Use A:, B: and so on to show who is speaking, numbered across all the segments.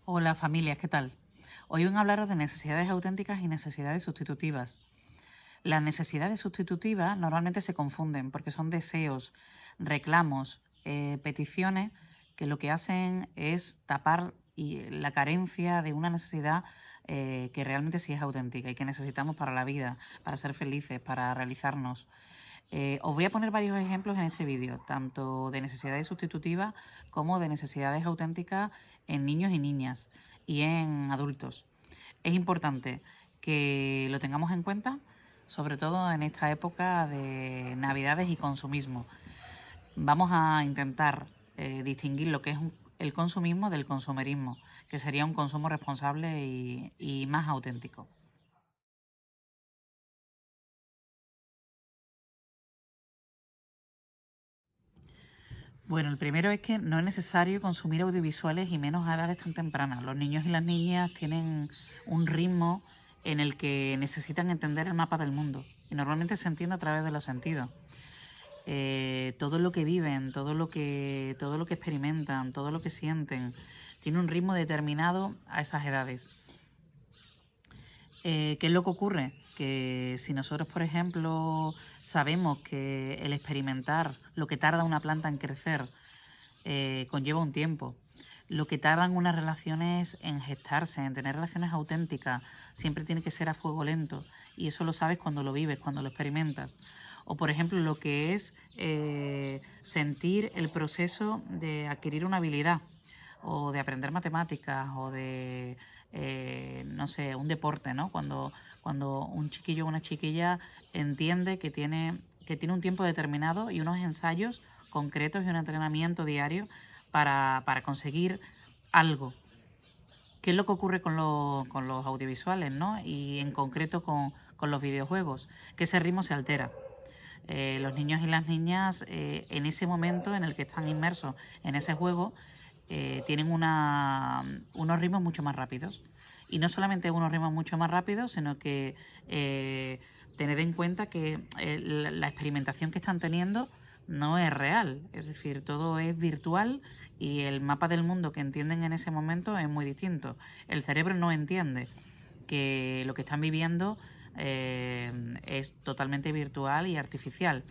A: Hola familias, ¿qué tal? Hoy vengo a hablaros de necesidades auténticas y necesidades sustitutivas. Las necesidades sustitutivas normalmente se confunden porque son deseos, reclamos, peticiones que lo que hacen es tapar la carencia de una necesidad que realmente sí es auténtica y que necesitamos para la vida, para ser felices, para realizarnos. Os voy a poner varios ejemplos en este vídeo, tanto de necesidades sustitutivas como de necesidades auténticas en niños y niñas y en adultos. Es importante que lo tengamos en cuenta, sobre todo en esta época de Navidades y consumismo. Vamos a intentar distinguir lo que es el consumismo del consumerismo, que sería un consumo responsable y más auténtico. Bueno, el primero es que no es necesario consumir audiovisuales y menos a edades tan tempranas. Los niños y las niñas tienen un ritmo en el que necesitan entender el mapa del mundo y normalmente se entiende a través de los sentidos. Todo lo que viven, todo lo que experimentan, todo lo que sienten, tiene un ritmo determinado a esas edades. ¿Qué es lo que ocurre? Que si nosotros, por ejemplo, sabemos que el experimentar lo que tarda una planta en crecer conlleva un tiempo, lo que tardan unas relaciones en gestarse, en tener relaciones auténticas, siempre tiene que ser a fuego lento y eso lo sabes cuando lo vives, cuando lo experimentas. O por ejemplo lo que es sentir el proceso de adquirir una habilidad o de aprender matemáticas o de, no sé, un deporte, ¿no? Cuando un chiquillo o una chiquilla entiende que tiene un tiempo determinado y unos ensayos concretos y un entrenamiento diario para conseguir algo. ¿Qué es lo que ocurre con los audiovisuales, ¿no? Y en concreto con los videojuegos? Que ese ritmo se altera. Los niños y las niñas en ese momento en el que están inmersos en ese juego tienen unos ritmos mucho más rápidos. Y no solamente unos ritmos mucho más rápidos, sino que tened en cuenta que la experimentación que están teniendo no es real, es decir, todo es virtual y el mapa del mundo que entienden en ese momento es muy distinto. El cerebro no entiende que lo que están viviendo es totalmente virtual y artificial.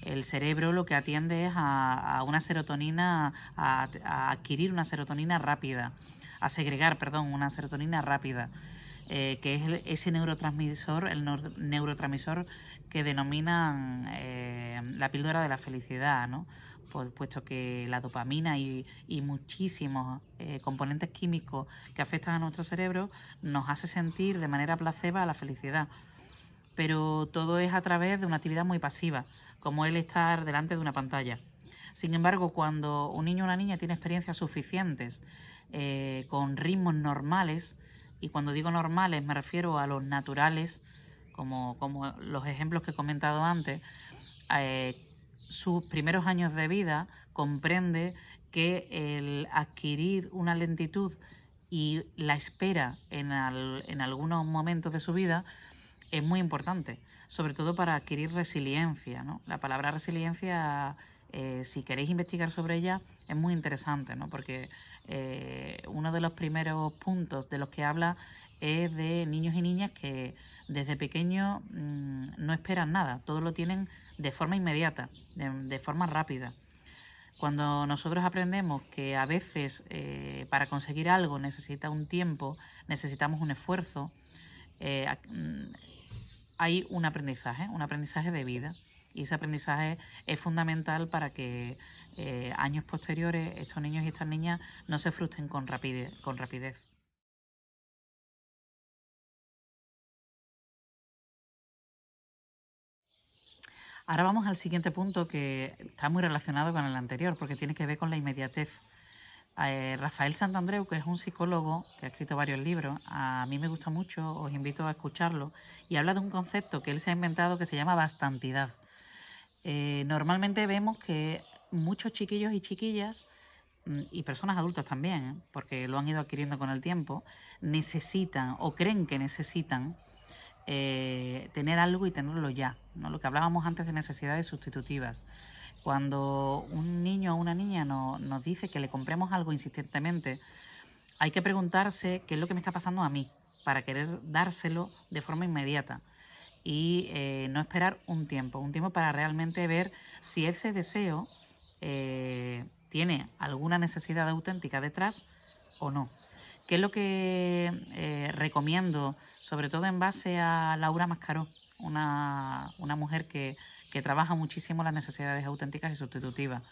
A: El cerebro lo que atiende es a una serotonina, a adquirir una serotonina rápida, a segregar, perdón, una serotonina rápida, que es ese neurotransmisor, el neurotransmisor que denominan la píldora de la felicidad, ¿no? Puesto que la dopamina y muchísimos componentes químicos que afectan a nuestro cerebro nos hace sentir de manera placebo la felicidad. Pero todo es a través de una actividad muy pasiva, como el estar delante de una pantalla. Sin embargo, cuando un niño o una niña tiene experiencias suficientes con ritmos normales, y cuando digo normales me refiero a los naturales, como los ejemplos que he comentado antes, eh, sus primeros años de vida comprende que el adquirir una lentitud y la espera en algunos momentos de su vida es muy importante, sobre todo para adquirir resiliencia, ¿no? La palabra resiliencia, si queréis investigar sobre ella, es muy interesante, ¿no? Porque uno de los primeros puntos de los que habla es de niños y niñas que desde pequeños no esperan nada, todo lo tienen de forma inmediata, de forma rápida. Cuando nosotros aprendemos que a veces para conseguir algo necesita un tiempo, necesitamos un esfuerzo, eh, hay un aprendizaje de vida. Y ese aprendizaje es fundamental para que años posteriores estos niños y estas niñas no se frustren con rapidez. Ahora vamos al siguiente punto que está muy relacionado con el anterior porque tiene que ver con la inmediatez. Rafael Santandreu, que es un psicólogo que ha escrito varios libros, a mí me gusta mucho, os invito a escucharlo, y habla de un concepto que él se ha inventado que se llama bastantidad. Normalmente vemos que muchos chiquillos y chiquillas y personas adultas también, porque lo han ido adquiriendo con el tiempo, necesitan o creen que necesitan tener algo y tenerlo ya, ¿no? Lo que hablábamos antes de necesidades sustitutivas. Cuando un niño o una niña nos dice que le compremos algo insistentemente, hay que preguntarse qué es lo que me está pasando a mí para querer dárselo de forma inmediata y no esperar un tiempo para realmente ver si ese deseo tiene alguna necesidad auténtica detrás o no. ¿Qué es lo que recomiendo, sobre todo en base a Laura Mascaró, una mujer que trabaja muchísimo las necesidades auténticas y sustitutivas?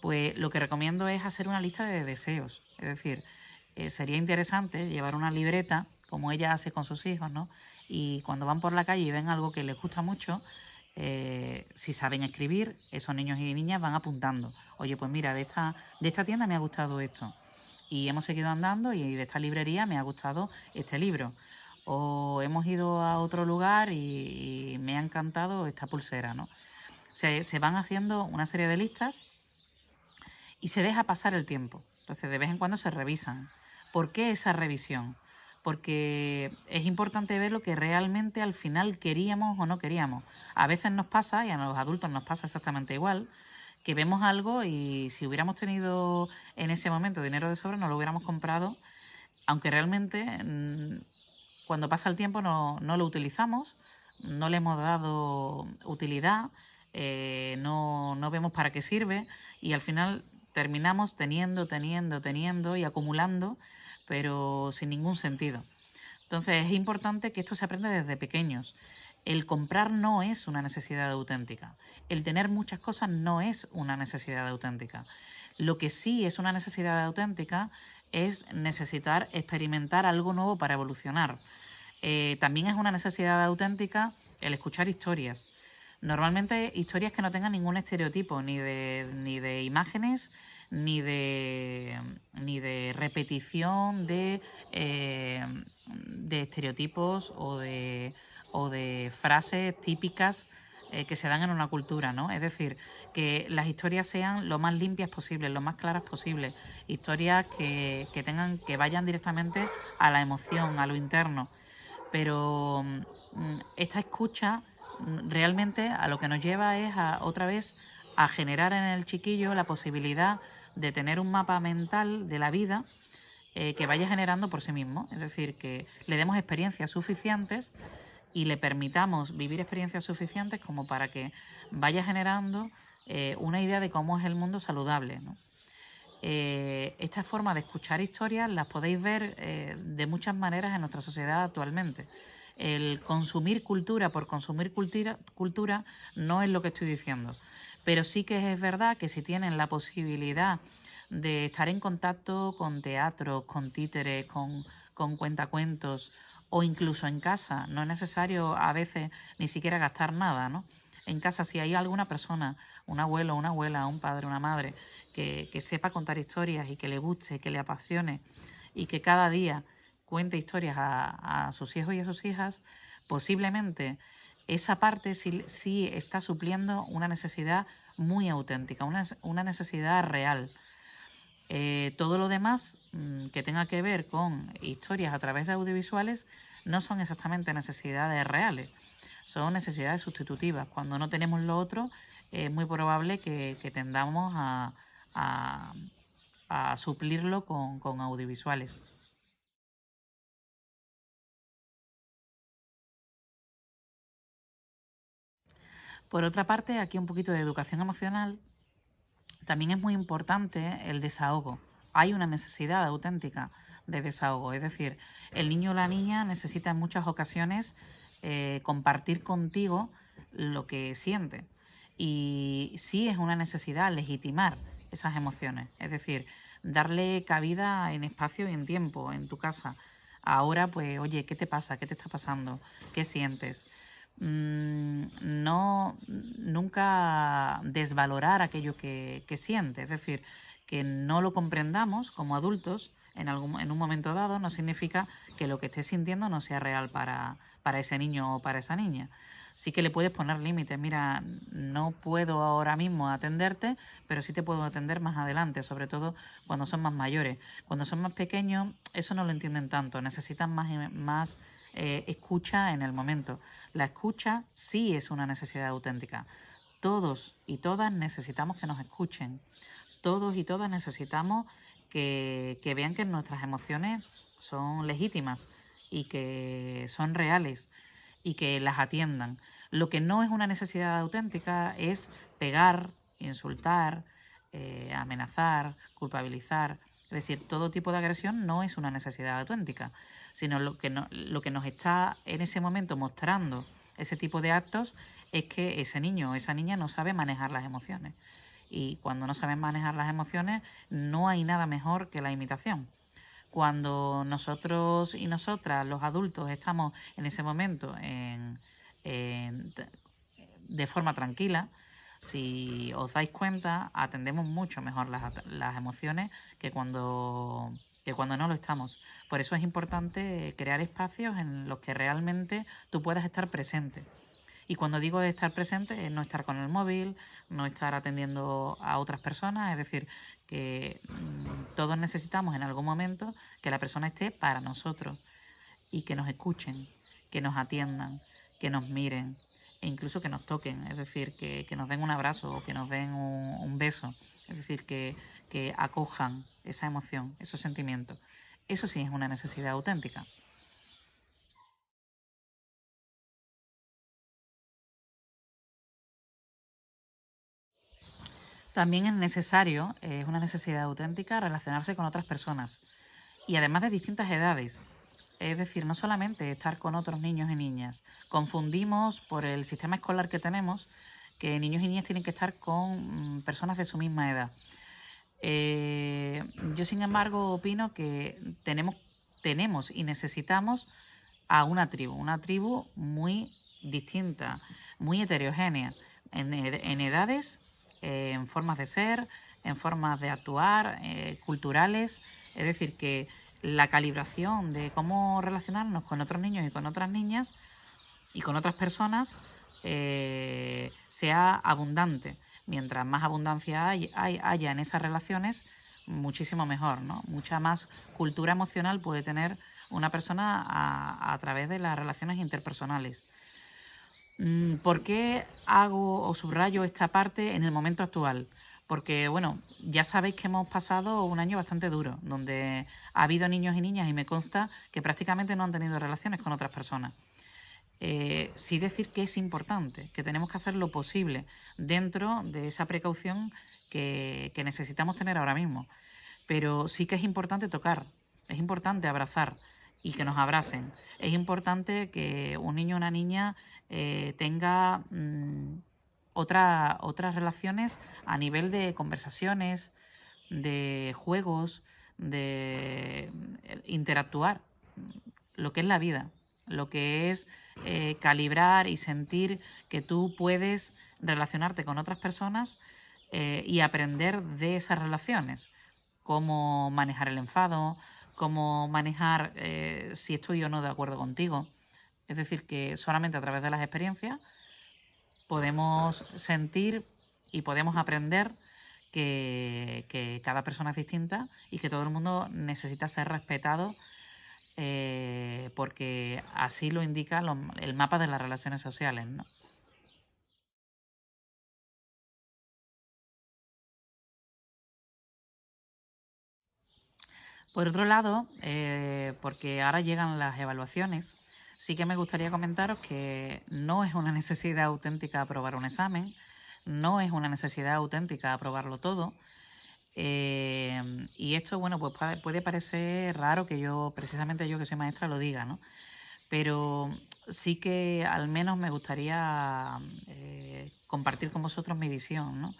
A: Pues lo que recomiendo es hacer una lista de deseos. Es decir, sería interesante llevar una libreta, como ella hace con sus hijos, ¿no? Y cuando van por la calle y ven algo que les gusta mucho, si saben escribir, esos niños y niñas van apuntando. Oye, pues mira, de esta tienda me ha gustado esto. Y hemos seguido andando y de esta librería me ha gustado este libro. O hemos ido a otro lugar y me ha encantado esta pulsera, ¿no? Se van haciendo una serie de listas y se deja pasar el tiempo. Entonces, de vez en cuando se revisan. ¿Por qué esa revisión? Porque es importante ver lo que realmente al final queríamos o no queríamos. A veces nos pasa, y a los adultos nos pasa exactamente igual, que vemos algo y si hubiéramos tenido en ese momento dinero de sobra, no lo hubiéramos comprado, aunque realmente cuando pasa el tiempo no lo utilizamos, no le hemos dado utilidad, no vemos para qué sirve y al final terminamos teniendo y acumulando, pero sin ningún sentido. Entonces es importante que esto se aprenda desde pequeños. El comprar no es una necesidad auténtica. El tener muchas cosas no es una necesidad auténtica. Lo que sí es una necesidad auténtica es necesitar experimentar algo nuevo para evolucionar. También es una necesidad auténtica el escuchar historias. Normalmente historias que no tengan ningún estereotipo, ni de imágenes, ni de repetición de estereotipos o de frases típicas que se dan en una cultura, ¿no? Es decir, que las historias sean lo más limpias posible, lo más claras posible, historias que vayan directamente a la emoción, a lo interno. Pero esta escucha realmente a lo que nos lleva es otra vez a generar en el chiquillo la posibilidad de tener un mapa mental de la vida que vaya generando por sí mismo. Es decir, que le demos experiencias suficientes y le permitamos vivir experiencias suficientes como para que vaya generando una idea de cómo es el mundo saludable, ¿no? Esta forma de escuchar historias las podéis ver de muchas maneras en nuestra sociedad actualmente. El consumir cultura por consumir cultura no es lo que estoy diciendo, pero sí que es verdad que si tienen la posibilidad de estar en contacto con teatros, con títeres, con cuentacuentos o incluso en casa, no es necesario a veces ni siquiera gastar nada, ¿no? En casa, si hay alguna persona, un abuelo, una abuela, un padre, una madre, que sepa contar historias y que le guste, que le apasione y que cada día cuente historias a sus hijos y a sus hijas, posiblemente esa parte sí está supliendo una necesidad muy auténtica, una necesidad real. Todo lo demás que tenga que ver con historias a través de audiovisuales no son exactamente necesidades reales, son necesidades sustitutivas. Cuando no tenemos lo otro, es muy probable que tendamos a, a suplirlo con audiovisuales. Por otra parte, aquí un poquito de educación emocional. También es muy importante el desahogo. Hay una necesidad auténtica de desahogo. Es decir, el niño o la niña necesita en muchas ocasiones compartir contigo lo que siente. Y sí es una necesidad legitimar esas emociones. Es decir, darle cabida en espacio y en tiempo, en tu casa. Ahora, pues, oye, ¿qué te pasa? ¿Qué te está pasando? ¿Qué sientes? No, nunca desvalorar aquello que siente, es decir, que no lo comprendamos como adultos en un momento dado no significa que lo que estés sintiendo no sea real para ese niño o para esa niña. Sí que le puedes poner límites, mira, no puedo ahora mismo atenderte, pero sí te puedo atender más adelante, sobre todo cuando son más mayores. Cuando son más pequeños, eso no lo entienden tanto, necesitan más escucha en el momento. La escucha sí es una necesidad auténtica. Todos y todas necesitamos que nos escuchen. Todos y todas necesitamos que vean que nuestras emociones son legítimas y que son reales y que las atiendan. Lo que no es una necesidad auténtica es pegar, insultar, amenazar, culpabilizar. Es decir, todo tipo de agresión no es una necesidad auténtica, sino lo que nos está en ese momento mostrando ese tipo de actos es que ese niño o esa niña no sabe manejar las emociones. Y cuando no saben manejar las emociones, no hay nada mejor que la imitación. Cuando nosotros y nosotras, los adultos, estamos en ese momento de forma tranquila, si os dais cuenta, atendemos mucho mejor las emociones que cuando no lo estamos. Por eso es importante crear espacios en los que realmente tú puedas estar presente. Y cuando digo de estar presente es no estar con el móvil, no estar atendiendo a otras personas, es decir, que todos necesitamos en algún momento que la persona esté para nosotros y que nos escuchen, que nos atiendan, que nos miren e incluso que nos toquen, es decir, que nos den un abrazo o que nos den un beso, es decir, que acojan esa emoción, esos sentimientos. Eso sí es una necesidad auténtica. También es necesario, es una necesidad auténtica, relacionarse con otras personas y además de distintas edades. Es decir, no solamente estar con otros niños y niñas. Confundimos por el sistema escolar que tenemos que niños y niñas tienen que estar con personas de su misma edad. Yo, sin embargo, opino que tenemos y necesitamos a una tribu muy distinta, muy heterogénea, en edades, en formas de ser, en formas de actuar, culturales. Es decir, que la calibración de cómo relacionarnos con otros niños y con otras niñas y con otras personas sea abundante. Mientras más abundancia haya en esas relaciones, muchísimo mejor, ¿no? Mucha más cultura emocional puede tener una persona a través de las relaciones interpersonales. ¿Por qué hago o subrayo esta parte en el momento actual? Porque, bueno, ya sabéis que hemos pasado un año bastante duro, donde ha habido niños y niñas y me consta que prácticamente no han tenido relaciones con otras personas. Sí decir que es importante, que tenemos que hacer lo posible dentro de esa precaución que necesitamos tener ahora mismo. Pero sí que es importante tocar, es importante abrazar y que nos abracen. Es importante que un niño o una niña tenga otras relaciones a nivel de conversaciones, de juegos, de interactuar, lo que es la vida, lo que es calibrar y sentir que tú puedes relacionarte con otras personas y aprender de esas relaciones, cómo manejar el enfado, cómo manejar si estoy o no de acuerdo contigo. Es decir, que solamente a través de las experiencias podemos sentir y podemos aprender que cada persona es distinta y que todo el mundo necesita ser respetado porque así lo indica el mapa de las relaciones sociales, ¿no? Por otro lado, porque ahora llegan las evaluaciones, sí que me gustaría comentaros que no es una necesidad auténtica aprobar un examen, no es una necesidad auténtica aprobarlo todo. Y esto, bueno, pues puede parecer raro que precisamente yo que soy maestra, lo diga, ¿no? Pero sí que al menos me gustaría compartir con vosotros mi visión, ¿no?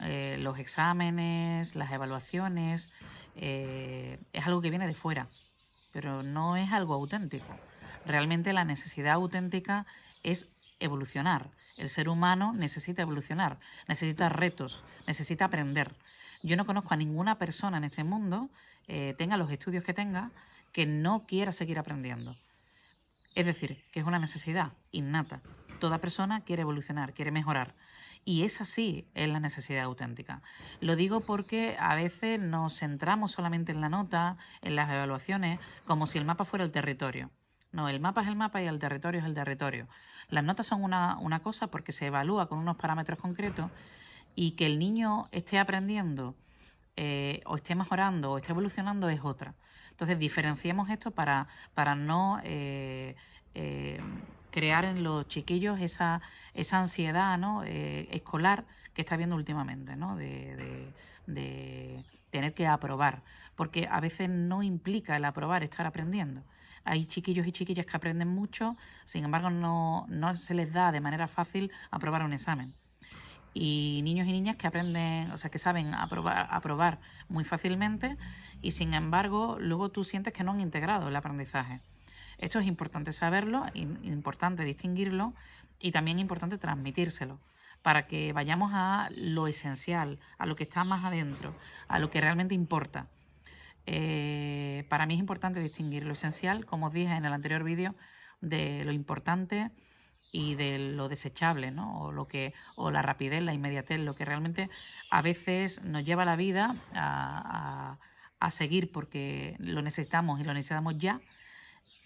A: Los exámenes, las evaluaciones, es algo que viene de fuera, pero no es algo auténtico. Realmente la necesidad auténtica es evolucionar. El ser humano necesita evolucionar, necesita retos, necesita aprender. Yo no conozco a ninguna persona en este mundo, tenga los estudios que tenga, que no quiera seguir aprendiendo. Es decir, que es una necesidad innata. Toda persona quiere evolucionar, quiere mejorar. Y esa sí es la necesidad auténtica. Lo digo porque a veces nos centramos solamente en la nota, en las evaluaciones, como si el mapa fuera el territorio. No, el mapa es el mapa y el territorio es el territorio. Las notas son una cosa porque se evalúa con unos parámetros concretos y que el niño esté aprendiendo o esté mejorando o esté evolucionando es otra. Entonces diferenciemos esto para no crear en los chiquillos esa ansiedad, ¿no? Escolar que está viendo últimamente, ¿no? De tener que aprobar, porque a veces no implica el aprobar estar aprendiendo. Hay chiquillos y chiquillas que aprenden mucho, sin embargo no se les da de manera fácil aprobar un examen. Y niños y niñas que aprenden, o sea, que saben aprobar muy fácilmente y sin embargo luego tú sientes que no han integrado el aprendizaje. Esto es importante saberlo, importante distinguirlo y también importante transmitírselo para que vayamos a lo esencial, a lo que está más adentro, a lo que realmente importa. Para mí es importante distinguir lo esencial, como os dije en el anterior vídeo, de lo importante y de lo desechable, ¿no? o la rapidez, la inmediatez, lo que realmente a veces nos lleva la vida a seguir porque lo necesitamos y lo necesitamos ya.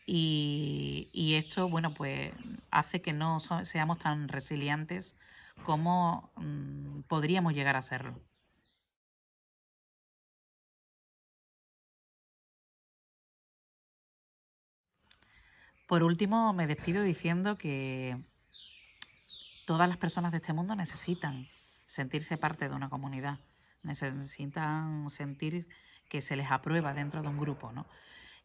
A: Y esto, bueno, pues hace que no seamos tan resilientes como podríamos llegar a serlo. Por último, me despido diciendo que todas las personas de este mundo necesitan sentirse parte de una comunidad, necesitan sentir que se les aprueba dentro de un grupo, ¿no?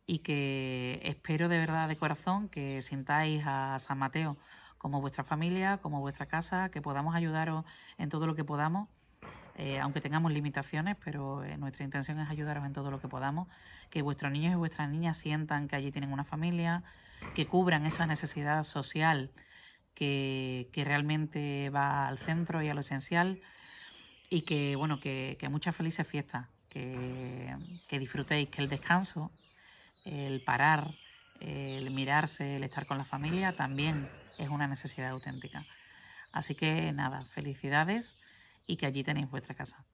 A: Y que espero de verdad de corazón que sintáis a San Mateo como vuestra familia, como vuestra casa, que podamos ayudaros en todo lo que podamos, aunque tengamos limitaciones, pero nuestra intención es ayudaros en todo lo que podamos, que vuestros niños y vuestras niñas sientan que allí tienen una familia, que cubran esa necesidad social que realmente va al centro y a lo esencial y que, bueno, que muchas felices fiestas, que disfrutéis, que el descanso, el parar, el mirarse, el estar con la familia también es una necesidad auténtica. Así que nada, felicidades y que allí tenéis vuestra casa.